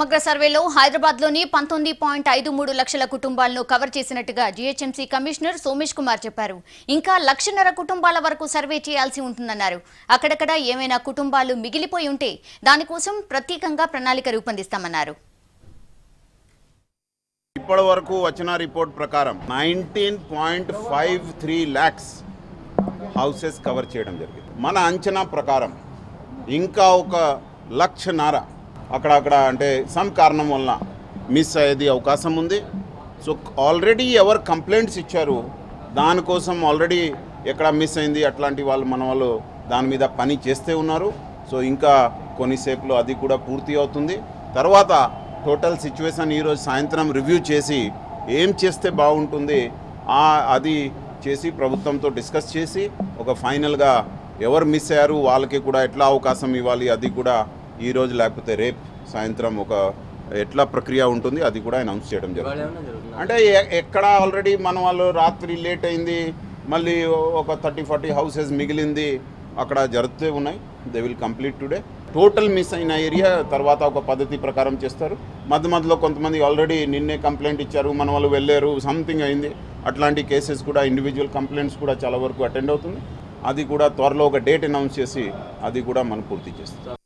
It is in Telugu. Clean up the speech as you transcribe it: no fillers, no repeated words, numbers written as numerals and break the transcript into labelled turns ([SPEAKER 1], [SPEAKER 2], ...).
[SPEAKER 1] సమగ్ర సర్వేలో హైదరాబాద్లోని 19.53 లక్షల కుటుంబాలను కవర్ చేసినట్టుగా జీహెచ్ఎంసీ కమిషనర్ సోమేష్ కుమార్ చెప్పారు. ఇంకా 1,50,000 కుటుంబాల వరకు సర్వే చేయాల్సి ఉంటుందన్నారు. అక్కడక్కడ ఏమైనా కుటుంబాలు మిగిలిపోయి ఉంటే దానికోసం ప్రత్యేకంగా ప్రణాళిక రూపొందిస్తామన్నారు.
[SPEAKER 2] ఇప్పటి వరకు వచ్చిన రిపోర్ట్ ప్రకారం 19.53 lakhs హౌసెస్ కవర్ చేయడం జరిగింది. మన అంచనా ప్రకారం ఇంకా ఒక 1,00,000 అక్కడక్కడ అంటే సమ్ కారణం వలన మిస్ అయ్యేది అవకాశం ఉంది. సో ఆల్రెడీ ఎవరు కంప్లైంట్స్ ఇచ్చారు దానికోసం ఆల్రెడీ ఎక్కడ మిస్ అయింది అట్లాంటి మన వాళ్ళు దాని మీద పని చేస్తూ ఉన్నారు. సో ఇంకా కొన్నిసేపులో అది కూడా పూర్తి అవుతుంది. తర్వాత టోటల్ సిచ్యువేషన్ ఈరోజు సాయంత్రం రివ్యూ చేసి ఏం చేస్తే బాగుంటుంది అది చేసి ప్రభుత్వంతో డిస్కస్ చేసి ఒక ఫైనల్గా ఎవరు మిస్ అయ్యారు వాళ్ళకి కూడా ఎట్లా అవకాశం ఇవ్వాలి అది కూడా ఈరోజు లేకపోతే రేపు సాయంత్రం ఒక ఎట్లా ప్రక్రియ ఉంటుంది అది కూడా అనౌన్స్ చేయడం జరుగుతుంది. అంటే ఎక్కడ ఆల్రెడీ మన వాళ్ళు రాత్రి లేట్ అయింది, మళ్ళీ ఒక 30-40 హౌసెస్ మిగిలింది అక్కడ జరుగుతూ ఉన్నాయి. They will complete today. Total miss అయిన ఏరియా తర్వాత ఒక పద్ధతి ప్రకారం చేస్తారు. మధ్యలో కొంతమంది ఆల్రెడీ నిన్నే కంప్లైంట్ ఇచ్చారు, మన వాళ్ళు వెళ్ళారు, సంథింగ్ అయింది, అట్లాంటి కేసెస్ కూడా ఇండివిజువల్ కంప్లైంట్స్ కూడా చాలా వరకు అటెండ్ అవుతుంది. అది కూడా త్వరలో ఒక డేట్ అనౌన్స్ చేసి అది కూడా మనం పూర్తి చేస్తాం.